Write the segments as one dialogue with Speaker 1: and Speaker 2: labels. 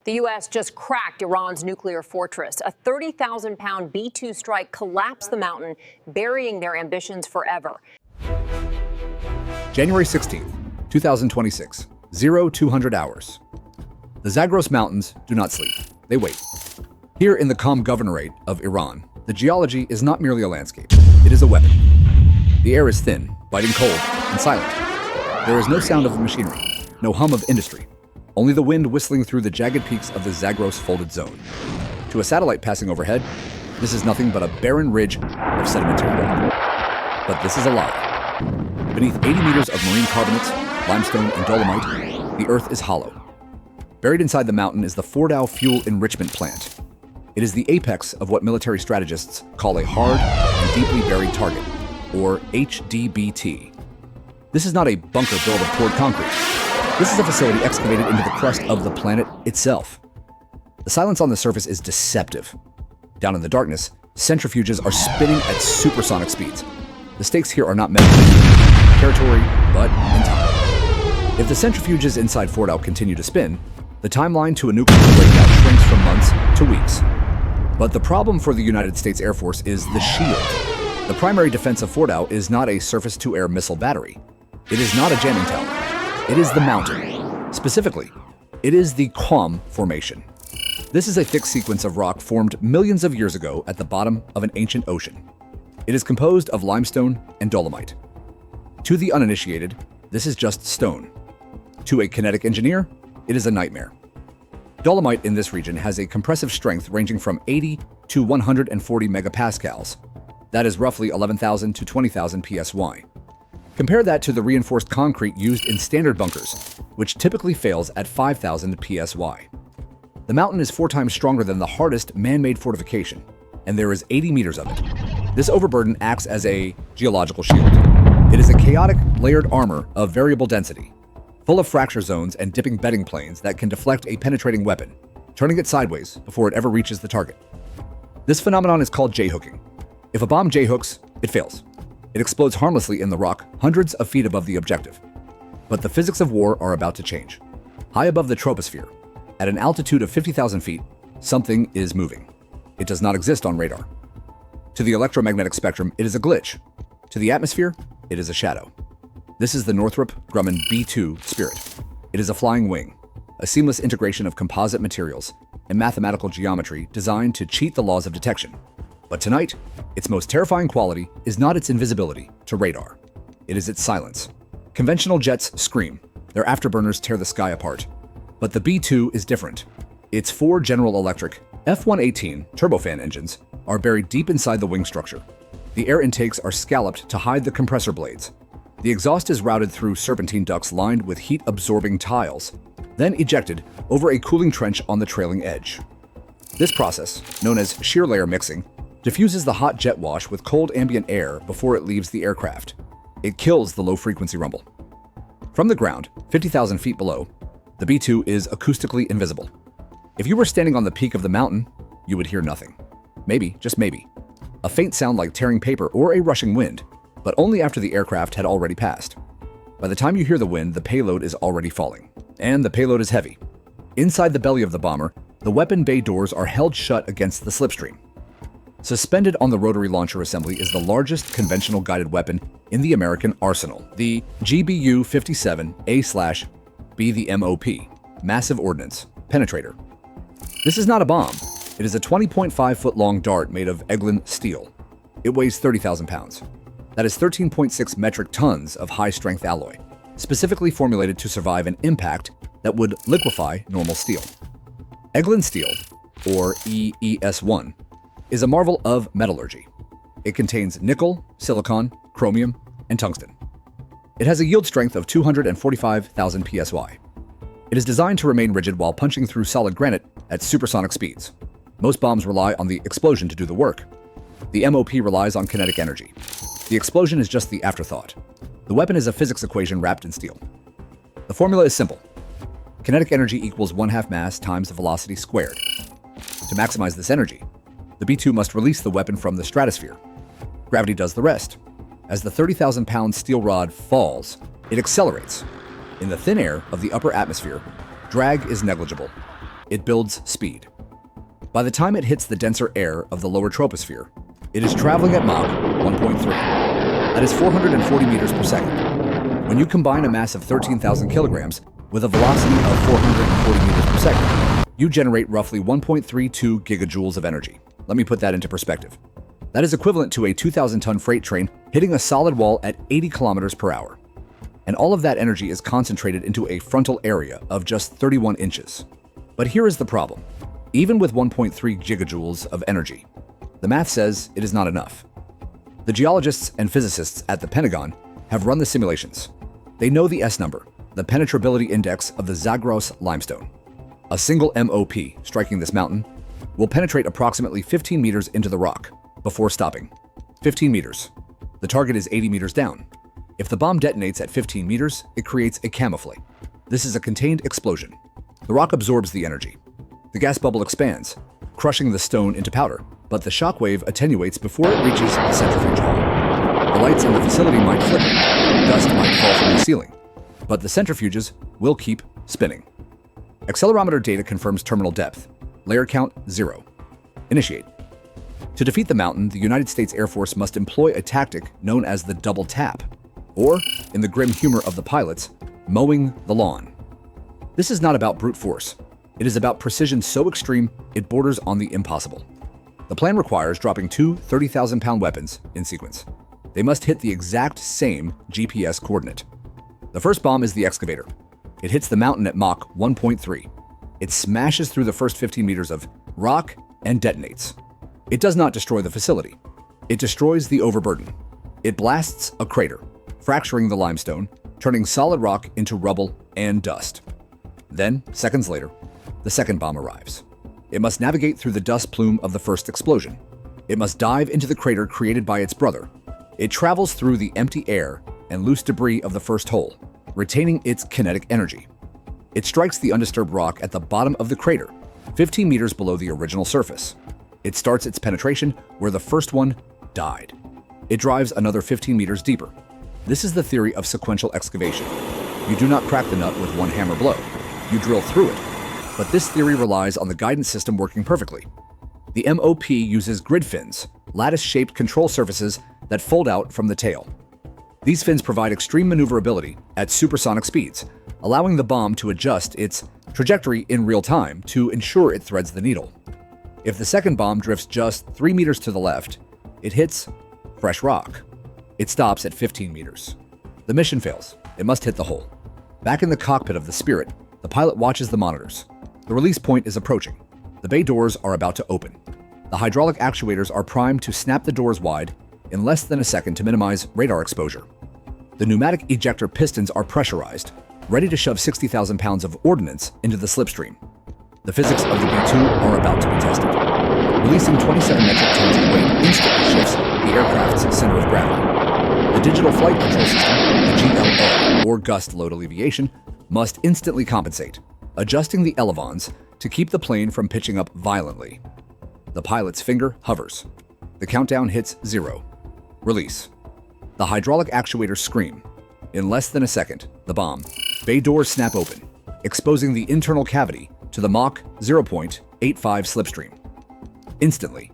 Speaker 1: The U.S. just cracked Iran's nuclear fortress. A 30,000-pound B-2 strike collapsed the mountain, burying their ambitions forever.
Speaker 2: January 16th, 2026, 0200 hours. The Zagros Mountains do not sleep. They wait. Here in the calm governorate of Iran, the geology is not merely a landscape. It is a weapon. The air is thin, biting cold, and silent. There is no sound of machinery, no hum of industry, only the wind whistling through the jagged peaks of the Zagros Folded Zone. To a satellite passing overhead, this is nothing but a barren ridge of sedimentary rock. But this is a lie. Beneath 80 meters of marine carbonates, limestone, and dolomite, the earth is hollow. Buried inside the mountain is the Fordow Fuel Enrichment Plant. It is the apex of what military strategists call a hard and deeply buried target, or HDBT. This is not a bunker built of poured concrete. This is a facility excavated into the crust of the planet itself. The silence on the surface is deceptive. Down in the darkness, centrifuges are spinning at supersonic speeds. The stakes here are not measured in territory, but in time. If the centrifuges inside Fordow continue to spin, the timeline to a nuclear breakout shrinks from months to weeks. But the problem for the United States Air Force is the shield. The primary defense of Fordow is not a surface-to-air missile battery. It is not a jamming tower. It is the mountain. Specifically, it is the Qom Formation. This is a thick sequence of rock formed millions of years ago at the bottom of an ancient ocean. It is composed of limestone and dolomite. To the uninitiated, this is just stone. To a kinetic engineer, it is a nightmare. Dolomite in this region has a compressive strength ranging from 80 to 140 megapascals. That is roughly 11,000 to 20,000 psi. Compare that to the reinforced concrete used in standard bunkers, which typically fails at 5,000 psi. The mountain is 4 times stronger than the hardest man-made fortification, and there is 80 meters of it. This overburden acts as a geological shield. It is a chaotic, layered armor of variable density, full of fracture zones and dipping bedding planes that can deflect a penetrating weapon, turning it sideways before it ever reaches the target. This phenomenon is called J-hooking. If a bomb J-hooks, it fails. It explodes harmlessly in the rock, hundreds of feet above the objective. But the physics of war are about to change. High above the troposphere, at an altitude of 50,000 feet, something is moving. It does not exist on radar. To the electromagnetic spectrum, it is a glitch. To the atmosphere, it is a shadow. This is the Northrop Grumman B-2 Spirit. It is a flying wing, a seamless integration of composite materials and mathematical geometry designed to cheat the laws of detection. But tonight, its most terrifying quality is not its invisibility to radar. It is its silence. Conventional jets scream. Their afterburners tear the sky apart. But the B-2 is different. Its 4 General Electric F-118 turbofan engines are buried deep inside the wing structure. The air intakes are scalloped to hide the compressor blades. The exhaust is routed through serpentine ducts lined with heat-absorbing tiles, then ejected over a cooling trench on the trailing edge. This process, known as shear layer mixing, diffuses the hot jet wash with cold ambient air before it leaves the aircraft. It kills the low-frequency rumble. From the ground, 50,000 feet below, the B-2 is acoustically invisible. If you were standing on the peak of the mountain, you would hear nothing. Maybe, just maybe, a faint sound like tearing paper or a rushing wind, but only after the aircraft had already passed. By the time you hear the wind, the payload is already falling. And the payload is heavy. Inside the belly of the bomber, the weapon bay doors are held shut against the slipstream. Suspended on the rotary launcher assembly is the largest conventional guided weapon in the American arsenal, the GBU 57A/B the MOP, Massive Ordnance Penetrator. This is not a bomb. It is a 20.5-foot-long dart made of Eglin steel. It weighs 30,000 pounds. That is 13.6 metric tons of high-strength alloy, specifically formulated to survive an impact that would liquefy normal steel. Eglin steel, or EES-1, is a marvel of metallurgy. It contains nickel, silicon, chromium, and tungsten. It has a yield strength of 245,000 psi. It is designed to remain rigid while punching through solid granite at supersonic speeds. Most bombs rely on the explosion to do the work. The MOP relies on kinetic energy. The explosion is just the afterthought. The weapon is a physics equation wrapped in steel. The formula is simple. Kinetic energy equals 1/2 mass times the velocity squared. To maximize this energy, the B-2 must release the weapon from the stratosphere. Gravity does the rest. As the 30,000-pound steel rod falls, it accelerates. In the thin air of the upper atmosphere, drag is negligible. it builds speed. By the time it hits the denser air of the lower troposphere, it is traveling at Mach 1.3. That is 440 meters per second. When you combine a mass of 13,000 kilograms with a velocity of 440 meters per second, you generate roughly 1.32 gigajoules of energy. Let me put that into perspective. That is equivalent to a 2,000-ton freight train hitting a solid wall at 80 kilometers per hour. And all of that energy is concentrated into a frontal area of just 31 inches. But here is the problem. Even with 1.3 gigajoules of energy, the math says it is not enough. The geologists and physicists at the Pentagon have run the simulations. They know the S number, the penetrability index of the Zagros limestone. A single MOP striking this mountain will penetrate approximately 15 meters into the rock before stopping. 15 meters. The target is 80 meters down. If the bomb detonates at 15 meters, it creates a camouflage. This is a contained explosion. The rock absorbs the energy. The gas bubble expands, crushing the stone into powder, but the shockwave attenuates before it reaches the centrifuge hall. The lights in the facility might flicker, dust might fall from the ceiling, but the centrifuges will keep spinning. Accelerometer data confirms terminal depth. Layer count 0. Initiate. To defeat the mountain, the United States Air Force must employ a tactic known as the double tap, or, in the grim humor of the pilots, mowing the lawn. This is not about brute force. It is about precision so extreme it borders on the impossible. The plan requires dropping two 30,000-pound weapons in sequence. They must hit the exact same GPS coordinate. The first bomb is the excavator. It hits the mountain at Mach 1.3. It smashes through the first 15 meters of rock and detonates. It does not destroy the facility. It destroys the overburden. It blasts a crater, fracturing the limestone, turning solid rock into rubble and dust. Then, seconds later, the second bomb arrives. It must navigate through the dust plume of the first explosion. It must dive into the crater created by its brother. It travels through the empty air and loose debris of the first hole, retaining its kinetic energy. It strikes the undisturbed rock at the bottom of the crater, 15 meters below the original surface. It starts its penetration where the first one died. It drives another 15 meters deeper. This is the theory of sequential excavation. You do not crack the nut with one hammer blow. You drill through it. But this theory relies on the guidance system working perfectly. The MOP uses grid fins, lattice-shaped control surfaces that fold out from the tail. These fins provide extreme maneuverability at supersonic speeds, allowing the bomb to adjust its trajectory in real time to ensure it threads the needle. If the second bomb drifts just 3 meters to the left, it hits fresh rock. It stops at 15 meters. The mission fails. It must hit the hole. Back in the cockpit of the Spirit, the pilot watches the monitors. The release point is approaching. The bay doors are about to open. The hydraulic actuators are primed to snap the doors wide in less than a second to minimize radar exposure. The pneumatic ejector pistons are pressurized, ready to shove 60,000 pounds of ordnance into the slipstream. The physics of the B-2 are about to be tested. Releasing 27 metric tons of weight instantly shifts the aircraft's center of gravity. The digital flight control system, the GLA, or gust load alleviation, must instantly compensate, adjusting the elevons to keep the plane from pitching up violently. The pilot's finger hovers. The countdown hits 0. Release. The hydraulic actuators scream. In less than a second, the bomb. Bay doors snap open, exposing the internal cavity to the Mach 0.85 slipstream. Instantly,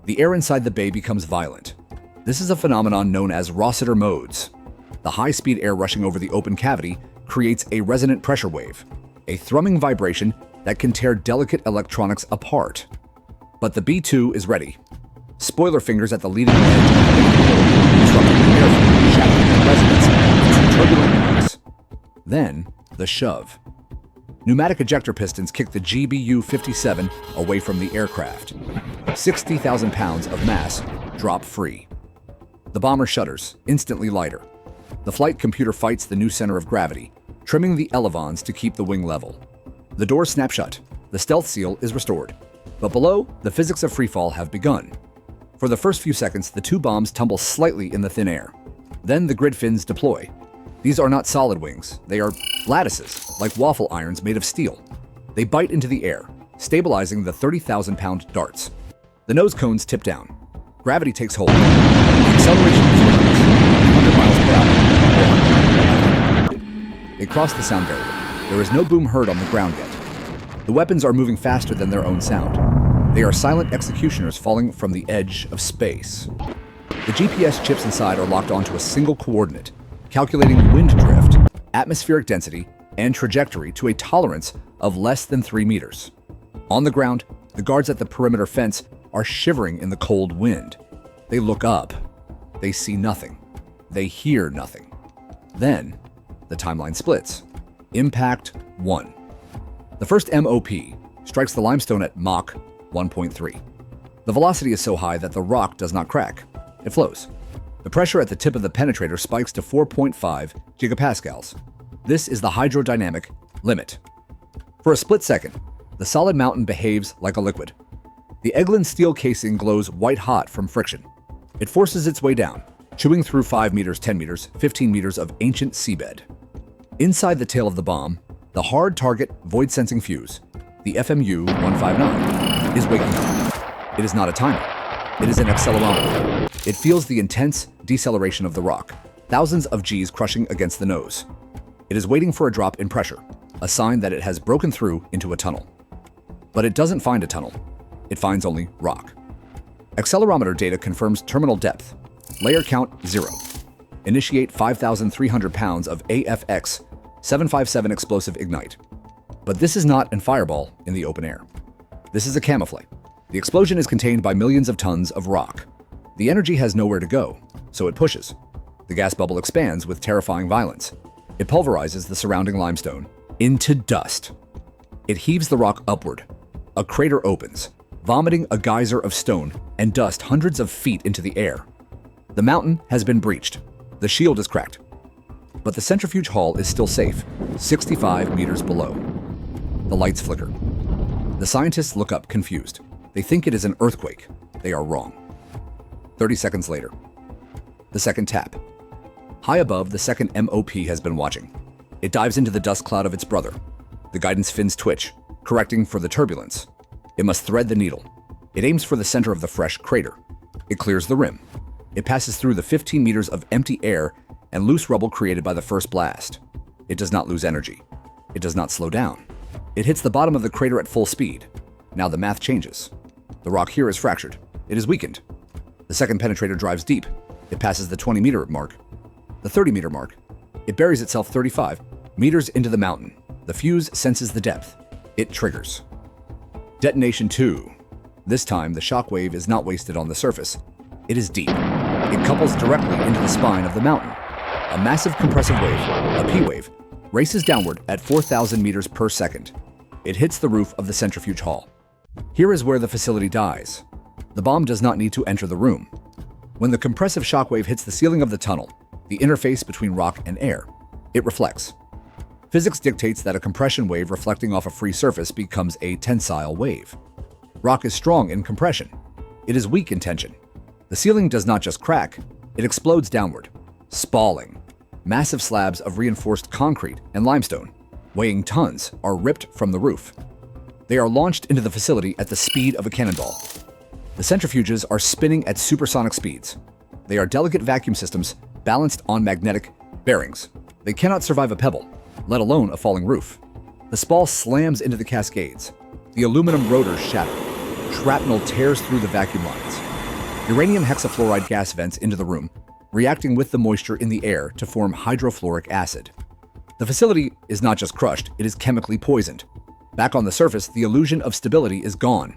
Speaker 2: the air inside the bay becomes violent. This is a phenomenon known as Rossiter modes. The high-speed air rushing over the open cavity creates a resonant pressure wave, a thrumming vibration that can tear delicate electronics apart. But the B-2 is ready. Spoiler fingers at the leading edge of the bay disrupting the airflow, shattering the resonance into turbulent noise. Then, the shove. Pneumatic ejector pistons kick the GBU 57 away from the aircraft. 60,000 pounds of mass drop free. The bomber shudders, instantly lighter. The flight computer fights the new center of gravity, trimming the elevons to keep the wing level. The doors snap shut. The stealth seal is restored. But below, the physics of freefall have begun. For the first few seconds, the two bombs tumble slightly in the thin air. Then the grid fins deploy. These are not solid wings. They are lattices, like waffle irons made of steel. They bite into the air, stabilizing the 30,000-pound darts. The nose cones tip down. Gravity takes hold. The acceleration is reduced 100 miles per hour. They cross the sound barrier. There is no boom heard on the ground yet. The The weapons are moving faster than their own sound. They are silent executioners falling from the edge of space. The GPS chips inside are locked onto a single coordinate, calculating wind drift, atmospheric density, and trajectory to a tolerance of less than 3 meters. On the ground, the guards at the perimeter fence are shivering in the cold wind. They look up. They see nothing. They hear nothing. Then, the timeline splits. Impact 1. The first MOP strikes the limestone at Mach 1.3. The velocity is so high that the rock does not crack. It flows. The pressure at the tip of the penetrator spikes to 4.5 gigapascals. This is the hydrodynamic limit. For a split second, the solid mountain behaves like a liquid. The Eglin steel casing glows white-hot from friction. It forces its way down, chewing through 5 meters, 10 meters, 15 meters of ancient seabed. Inside the tail of the bomb, the hard target void-sensing fuse, the FMU-159, is waking up. It is not a timer. It is an accelerometer. It feels the intense deceleration of the rock, thousands of Gs crushing against the nose. It is waiting for a drop in pressure, a sign that it has broken through into a tunnel. But it doesn't find a tunnel. It finds only rock. Accelerometer data confirms terminal depth. Layer count 0. Initiate 5,300 pounds of AFX 757 explosive ignite. But this is not an fireball in the open air. This is a camouflage. The explosion is contained by millions of tons of rock. The energy has nowhere to go, so it pushes. The gas bubble expands with terrifying violence. It pulverizes the surrounding limestone into dust. It heaves the rock upward. A crater opens, vomiting a geyser of stone and dust hundreds of feet into the air. The mountain has been breached. The shield is cracked. But the centrifuge hall is still safe, 65 meters below. The lights flicker. The scientists look up confused. They think it is an earthquake. They are wrong. 30 seconds later. The second tap. High above, the second MOP has been watching. It dives into the dust cloud of its brother. The guidance fins twitch, correcting for the turbulence. It must thread the needle. It aims for the center of the fresh crater. It clears the rim. It passes through the 15 meters of empty air and loose rubble created by the first blast. It does not lose energy. It does not slow down. It hits the bottom of the crater at full speed. Now the math changes. The rock here is fractured. It is weakened. The second penetrator drives deep. It passes the 20-meter mark. The 30-meter mark. It buries itself 35 meters into the mountain. The fuse senses the depth. It triggers. Detonation 2. This time, the shockwave is not wasted on the surface. It is deep. It couples directly into the spine of the mountain. A massive compressive wave, a P wave, races downward at 4,000 meters per second. It hits the roof of the centrifuge hall. Here is where the facility dies. The bomb does not need to enter the room. When the compressive shockwave hits the ceiling of the tunnel, the interface between rock and air, it reflects. Physics dictates that a compression wave reflecting off a free surface becomes a tensile wave. Rock is strong in compression. It is weak in tension. The ceiling does not just crack, it explodes downward. Spalling. Massive slabs of reinforced concrete and limestone, weighing tons, are ripped from the roof. They are launched into the facility at the speed of a cannonball. The centrifuges are spinning at supersonic speeds. They are delicate vacuum systems balanced on magnetic bearings. They cannot survive a pebble, let alone a falling roof. The spall slams into the cascades. The aluminum rotors shatter. Shrapnel tears through the vacuum lines. Uranium hexafluoride gas vents into the room, reacting with the moisture in the air to form hydrofluoric acid. The facility is not just crushed, it is chemically poisoned. Back on the surface, the illusion of stability is gone.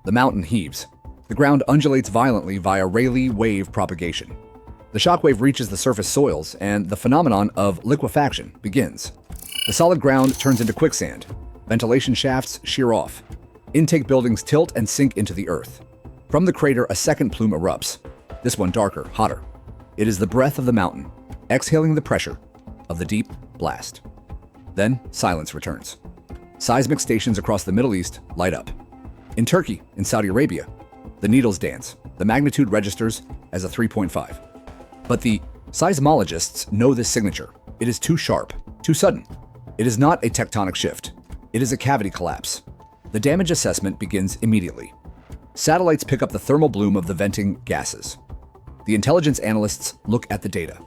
Speaker 2: The mountain heaves. The ground undulates violently via Rayleigh wave propagation. The shockwave reaches the surface soils, and the phenomenon of liquefaction begins. The solid ground turns into quicksand. Ventilation shafts shear off. Intake buildings tilt and sink into the earth. From the crater, a second plume erupts. This one darker, hotter. It is the breath of the mountain, exhaling the pressure of the deep blast. Then silence returns. Seismic stations across the Middle East light up. In Turkey, in Saudi Arabia, the needles dance. The magnitude registers as a 3.5. But the seismologists know this signature. It is too sharp, too sudden. It is not a tectonic shift. It is a cavity collapse. The damage assessment begins immediately. Satellites pick up the thermal bloom of the venting gases. The intelligence analysts look at the data.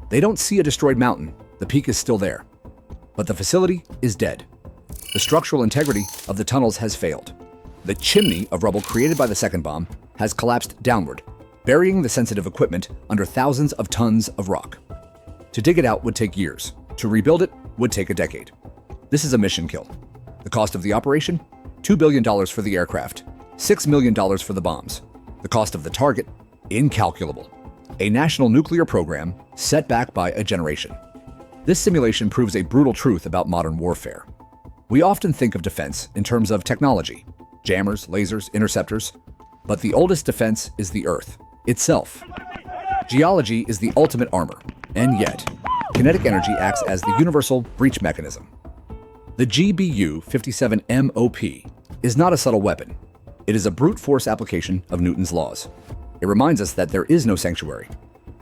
Speaker 2: They don't see a destroyed mountain. The peak is still there. But the facility is dead. The structural integrity of the tunnels has failed. The chimney of rubble created by the second bomb has collapsed downward, burying the sensitive equipment under thousands of tons of rock. To dig it out would take years. To rebuild it would take a decade. This is a mission kill. The cost of the operation? $2 billion for the aircraft, $6 million for the bombs. The cost of the target? Incalculable. A national nuclear program set back by a generation. This simulation proves a brutal truth about modern warfare. We often think of defense in terms of technology, jammers, lasers, interceptors, but the oldest defense is the Earth itself. Geology is the ultimate armor, and yet, kinetic energy acts as the universal breach mechanism. The GBU 57 MOP is not a subtle weapon. It is a brute force application of Newton's laws. It reminds us that there is no sanctuary.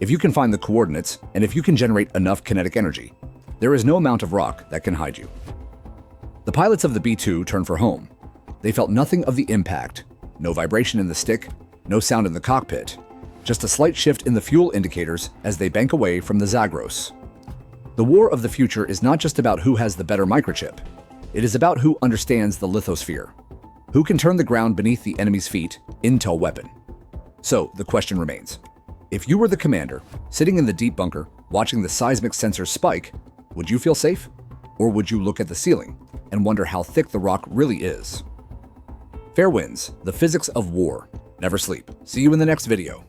Speaker 2: If you can find the coordinates, and if you can generate enough kinetic energy, there is no amount of rock that can hide you. The pilots of the B-2 turned for home. They felt nothing of the impact. No vibration in the stick, no sound in the cockpit, just a slight shift in the fuel indicators as they bank away from the Zagros. The war of the future is not just about who has the better microchip. It is about who understands the lithosphere, who can turn the ground beneath the enemy's feet into a weapon. So the question remains, if you were the commander, sitting in the deep bunker, watching the seismic sensors spike, would you feel safe? Or would you look at the ceiling and wonder how thick the rock really is? Fair winds, the physics of war. Never sleep. See you in the next video.